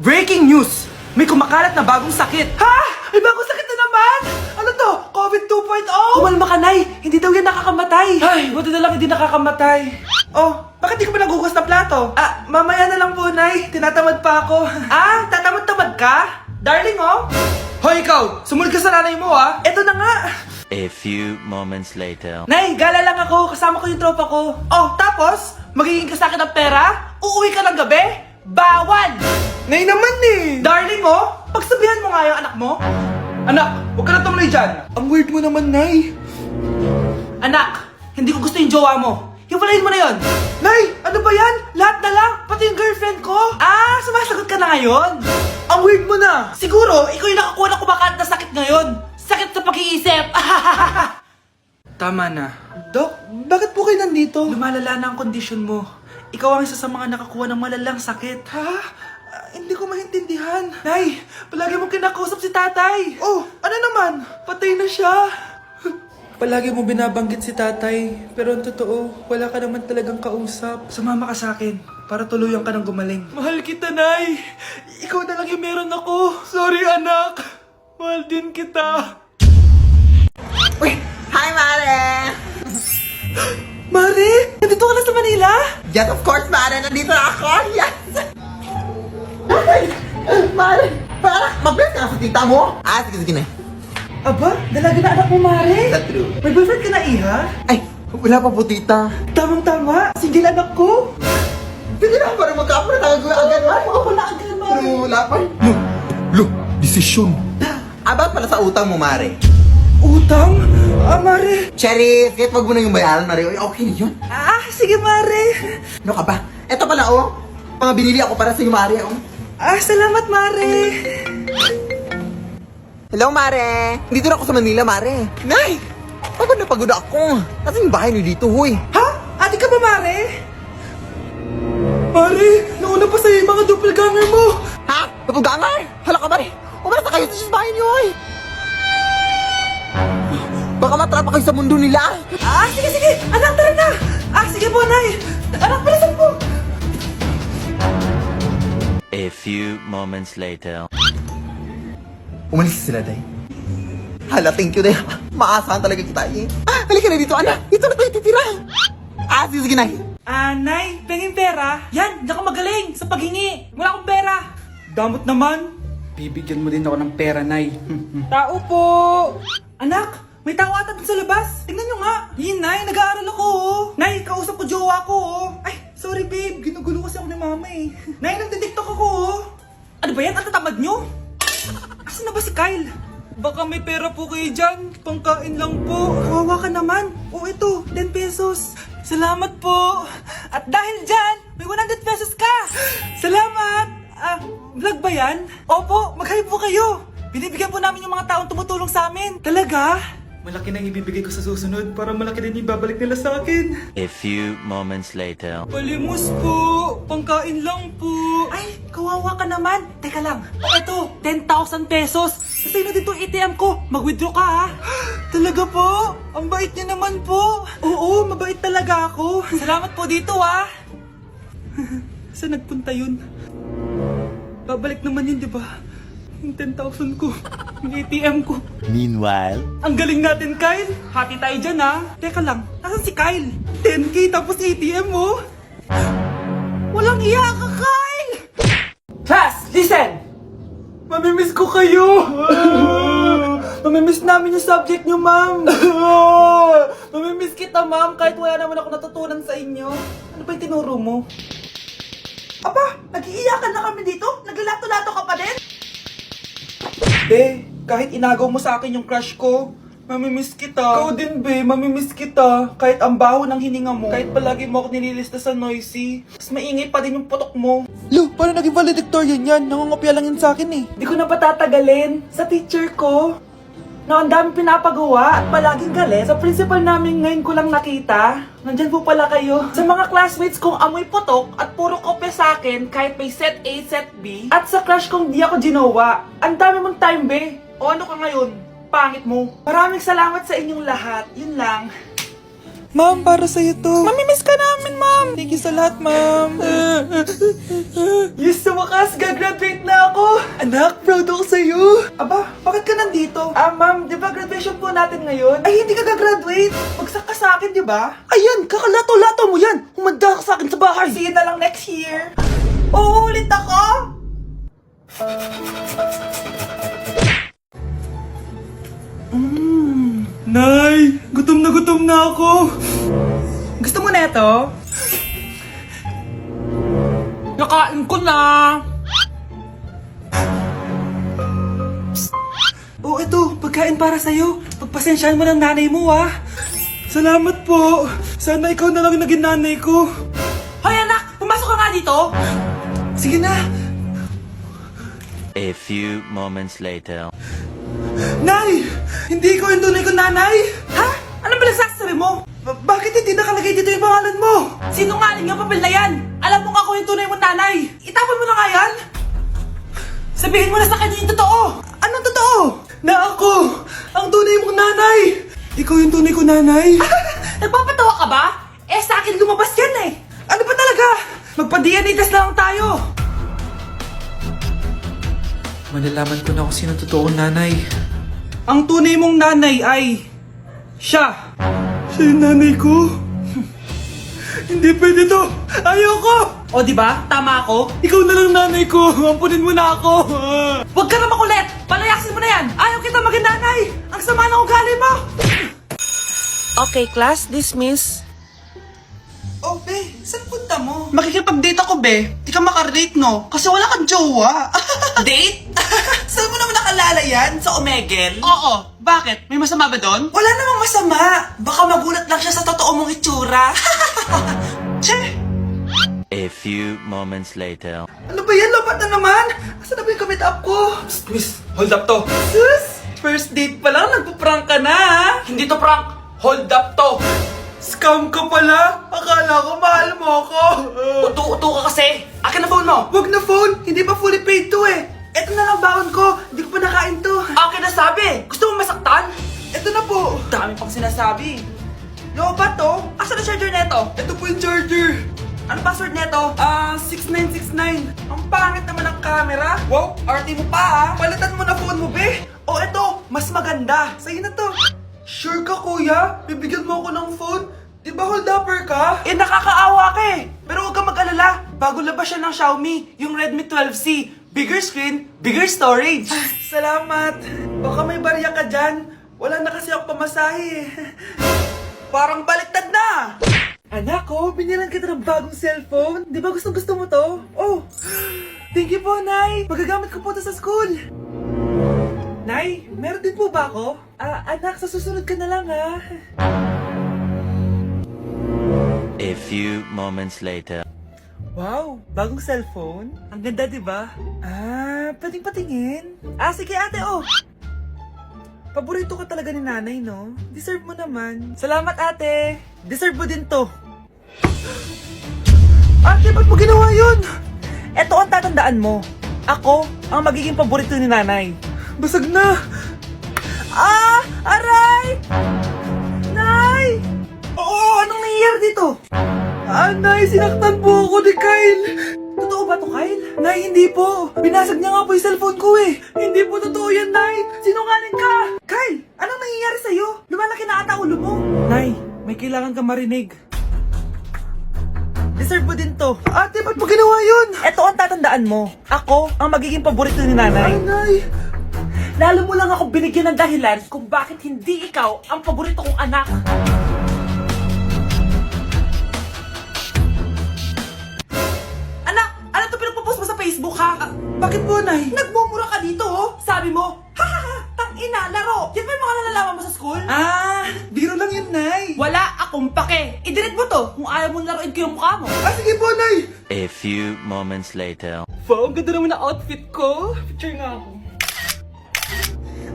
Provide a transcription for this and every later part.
Breaking news! May kumakalat na bagong sakit! Ha? May bagong sakit na naman? Ano to? COVID 2.0? Kumalma ka, Nay! Hindi daw yan nakakamatay! Ay, buti na lang hindi nakakamatay. Oh, bakit di ka pa nagugas ng plato? Ah, mamaya na lang po, Nay. Tinatamad pa ako. Ah, tatamad-tamad ka? Darling, oh! Hoy, ikaw! Sumunod ka sa nanay mo, ah! Eto na nga! A few moments later. Nay, gala lang ako. Kasama ko yung tropa ko. Oh, tapos? Magiging ka sa akin ng pera? Uuwi ka ng gabi? Bawal! Nay naman eh! Darling, oh! Pagsabihan mo nga yung anak mo. Anak, huwag ka na tumuloy dyan. Ang weird mo naman, Nay. Anak, hindi ko gusto yung jowa mo. Hiwalayin mo na yon. Nay, ano ba yan? Lahat na lang, pati yung girlfriend ko. Ah, sumasagot ka na ngayon? Ang weird mo na. Siguro, ikaw yung nakakuha ng kumakalat na sakit ngayon. Sakit sa pag-iisip. Tama na. Dok, bakit po kayo nandito? Lumalala na ang kondisyon mo. Ikaw ang isa sa mga nakakuha ng malalang sakit. Ha? Hindi ko maintindihan. Nay, palagi mo kinakausap si tatay. Oh, ano naman? Patay na siya. Palagi mo binabanggit si tatay. Pero ang totoo, wala ka naman talagang kausap. Sumama ka sa akin para tuluyan ka ng gumaling. Mahal kita, Nay. Ikaw na lang yung meron ako. Sorry, anak. Mahal din kita. Uy! Hi, Mare! Mare, nandito ka na sa Manila? Yes, of course, Mare! Nandito na ako! Yes! Ay! Mare! Para mag-bless ka na sa tita mo? Ah, sige na. Aba, dalaga na anak mo, Mare. That's true. May boyfriend ka na, Iha? Ay! Wala pa po, tita. Tamang-tama, single anak ko. Sige na, para magkapura tayo agad, Mare. Oo, wala agad, Mare. Pero wala pa. Look! Desisyon. About pala sa utang mo, Mare. Utang? Ah, Mare. Cherry, kahit wag mo na yung bayaran, Mare. Uy, okay na yun. Ah, sige, Mare. Ano ka ba? Eto pala, oh. Mga binili ako para sa iyo, Mare, oh. Ah, salamat, Mare. Hello, Mare! Dito na ako sa Manila, Mare. Nay! Pagod na pagod ako. Kasi yung bahay niyo dito, huy. Ha? Ate ka ba, Mare? Mare, nauna pa sa'yo yung mga doppelganger mo. Ha? Napugangar? Hala ka, Mare! Umalas na kayo sa bahay niyo, huy. Baka matrapa kayo sa mundo nila. Ah, sige. Anak, tara na. Ah, sige po, Nay. Anak, palasan po. A few moments later. Umalis sila, Day. Hala, thank you, Day. Maasahan talaga kita, eh. Ah, halika na dito, anak. Dito na tayo titira. Ah, sige, Nay. Ah, Nay, pengin pera? Yan, di ako magaling sa paghingi. Wala akong pera. Damot naman. Bibigyan mo din ako ng pera, Nay. Tao po. Anak, may tao ata dun sa labas. Tingnan nyo nga. Yun, Nay, nag-aaral ako, oh. Nay, kausap ko jowa ko, oh. Ay, sorry, babe. Ginugulo kasi ako ni mama, eh. Nay, nagtitiktok ako, oh. Ano ba yan? Ang tatamad nyo? Asan na ba si Kyle? Baka may pera po kayo dyan. Pangkain lang po. Kawawa ka naman. O ito, 10 pesos. Salamat po. At dahil dyan, may 100 pesos ka. Salamat. Ah, vlog ba yan? Opo, mag-hi po kayo. Binibigyan po namin yung mga taong tumutulong sa amin. Talaga? Malaki na ibibigay ko sa susunod para malaki din yung babalik nila sa akin. A few moments later. Palimos po. Pangkain lang po. Ay, kawawa ka naman. Teka lang. O eto, 10,000 pesos. Sa'yo na din itong ATM ko. Mag-withdraw ka, ha? Talaga po? Ang bait niya naman po. Oo, mabait talaga ako. Salamat po dito, ha? Saan nagpunta yun? Babalik naman yun, di ba? Yung 10,000 ko. Yung ATM ko. Meanwhile. Ang galing natin, Kyle. Hati tayo dyan, ha? Teka lang, nasan si Kyle? 10K tapos ATM mo? Walang iya ka, Kyle! Class, listen! Mamimiss ko kayo! Mamimiss namin yung subject nyo, ma'am! Mamimiss kita, ma'am, kahit wala naman ako natutunan sa inyo. Ano ba yung tinuro mo? Aba, nag-iiyakan na kami dito? Naglalato-lato ka pa din? Be, kahit inagaw mo sa akin yung crush ko, mamimiss kita. Ikaw din, be, mamimiss kita. Kahit ang baho ng hininga mo. Kahit palagi mo ako nililista sa noisy. Mas maingay pa din yung putok mo. Lo, paano naging valedictorian yan? Nangungopia lang yun sa akin eh. Di ko na patatagalin. Sa teacher ko, na ang dami pinapagawa at palaging galit. Sa principal namin ngayon ko lang nakita. Nandyan po pala kayo. Sa mga classmates kong amoy putok at puro kopya sa akin kahit may set A, set B. At sa crush kong di ako ginawa. Ang dami mong time, be. O ano ka ngayon? Pangit mo. Maraming salamat sa inyong lahat. Yun lang. Ma'am, para sa'yo to. Mamimiss ka namin, ma'am. Thank you sa lahat, ma'am. Yes, sa wakas, gagraduate na ako. Anak, proud ako sa'yo. Aba, bakit ka nandito? Ma'am, di ba graduation po natin ngayon? Ay, hindi ka gagraduate. Bagsak ka sa akin, di ba? Ayan, kakalato-lato mo yan. Humanda ka sa akin sa bahay. See you na lang next year. Uulit ako? Nay, gutom na ako. Gusto mo na ito? Nakain ko na. Oh, ito, pagkain para sa'yo. Pagpasensyahan mo ng nanay mo, ah. Salamat po. Sana ikaw na lang yung naging nanay ko. Hoy, anak! Pumasok ka nga dito! Sige na. A few moments later. Nay! Hindi ko yung tunay kong nanay! Ha? Ano ba nagsasabi mo? Bakit hindi nakalagay dito yung pangalan mo? Sinungaling yung papel na yan! Alam mo nga ako yung tunay mong nanay! Itapon mo na nga yan! Sabihin mo na sa kanya yung totoo! Anong totoo? Na ako! Ang tunay mong nanay! Ikaw yung tunay kong nanay? Nagpapatawa ka ba? Eh sa akin lumabas yan eh! Ano ba talaga? Magpa-DNA test na lang tayo! Malalaman ko na kung sino totoong nanay. Ang tunay mong nanay ay... siya! Siya yung nanay ko? Hindi pwede to! Ayoko! O diba? Tama ako? Ikaw na lang nanay ko! Ampunin mo na ako! Huwag ka na makulit! Palayasin mo na yan! Ayaw kita maging nanay! Ang sama ng ugali mo! Okay, class, dismiss. Oh, be, saan punta mo? Makikipag-date ako, be. Di ka makarelate, no? Kasi wala kang jowa. Date? Saan mo naman nakalala yan? Sa Omegle? Oo. Bakit? May masama ba doon? Wala namang masama. Baka magulat lang siya sa totoo mong itsura. Che! A few moments later. Ano ba yan? Lapat na naman? Asan na ba yung commit up ko? Psst, miss, hold up to. Sus! First date pa lang, nagpo-prank ka na, ha? Hindi to prank. Hold up to. Scam ka pala? Akala ko mahal mo ako. Uto-uto ka kasi. Akin na phone mo. Wag na phone. Hindi pa fully paid to eh. Eto na lang baon ko. Hindi ko pa nakain to. Akin na sabi. Gusto mo masaktan? Eto na po. Dami pang sinasabi. Yo, ba to? Asan ang charger neto? Ito po yung charger. Ano password neto? 6969. Ang pangit naman ang camera. Wow, RT mo pa ah. Palitan mo na phone mo, be. O eto, mas maganda. Sa'yo na to. Sure ka, kuya? Bibigyan mo ako ng phone? Di ba hold upper ka? Eh, nakakaawa ka eh. Pero huwag kang mag-alala. Bago labas siya ng Xiaomi, yung Redmi 12C. Bigger screen, bigger storage. Salamat. Baka may barya ka dyan. Wala na kasi ako pamasahe eh. Parang baliktad na. Anak ko, binilan kita ng bagong cellphone. Di ba gusto mo to? Oh, thank you po, Nay. Magagamit ko po to sa school. Nay, meron din po ba ako? Anak, sa susunod ka na lang ha. A few moments later. Wow, bagong cellphone? Ang ganda, di ba? Pwedeng patingin? Sige ate, oh. Paborito ka talaga ni nanay, no? Deserve mo naman. Salamat, ate. Deserve mo din to. Ate, ba't mo ginawa yun? Eto ang tatandaan mo. Ako ang magiging paborito ni nanay. Basag na! Aray! Nay! Oo, anong nangyayari dito? Nay, sinaktan po ako ni Kyle. Totoo ba to, Kyle? Nay, hindi po. Binasag niya nga po yung cellphone ko eh. Hindi po totoo yan, Nay. Sinungaling ka. Kyle, anong nangyayari sa'yo? Lumalaki na ata ulo mo. Nay, may kailangan kang marinig. Deserve mo din to. Ate, ba't mo ginawa yun? Eto ang tatandaan mo. Ako ang magiging paborito ni nanay. Ay, Nay. Lalo mo lang ako binigyan ng dahilan kung bakit hindi ikaw ang paborito kong anak. Anak, ano to pinagpo-post mo sa Facebook ha? Bakit po, Nay? Nagmumura ka dito oh. Sabi mo, tangina, laro. Yan ba yung mga nalalaman mo sa school? Biro lang yun, Nay. Wala akong pake. I-delete mo to kung ayaw mong laruin ko yung mukha mo. Sige po, Nay. A few moments later. Wow, ang ganda naman na outfit ko. Picture nga ako.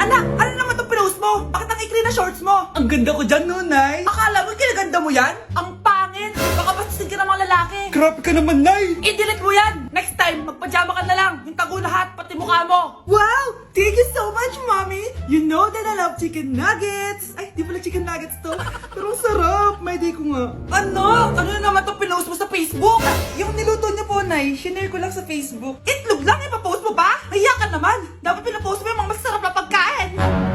Anak, ano naman itong pinost mo? Bakit ang ikli na shorts mo? Ang ganda ko dyan, no, Nay? Akala mo kinaganda mo yan? Ang pangit! Baka bastisin ka ng mga lalaki. Grabe ka naman, Nay! I-delete mo yan! Next time, magpajama ka na lang. Yung tago lahat, pati mukha mo. Wow! Thank you so much! much, Mommy! You know that I love chicken nuggets! Ay, di pala chicken nuggets to. Pero ang sarap! May day ko nga. Ano? Ano na naman to pinost mo sa Facebook? Yung niluto niyo po, Nay, shinare ko lang sa Facebook. Itlog lang, ipapost mo pa? Hiya ka naman! Dapat pinapost mo yung mga masarap na pagkain!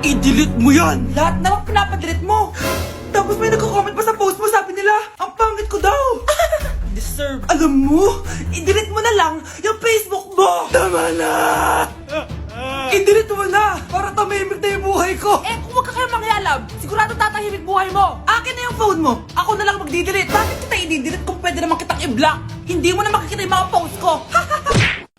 I-delete mo yan! Lahat na lang pinapadelete mo! Tapos may nagko-comment pa sa post mo, sabi nila, ang pangit ko daw! Deserve. Alam mo, i-delete mo na lang yung Facebook mo! Tama na! I-delete mo na! Para tamimik na yung buhay ko! Eh, kung wag ka kayo mangyalab, sigurado tatahimik buhay mo! Akin na yung phone mo! Ako na lang magdi-delete! Bakit kita i-delete kung pwede naman kitang i-block? Hindi mo na makikita yung mga post ko!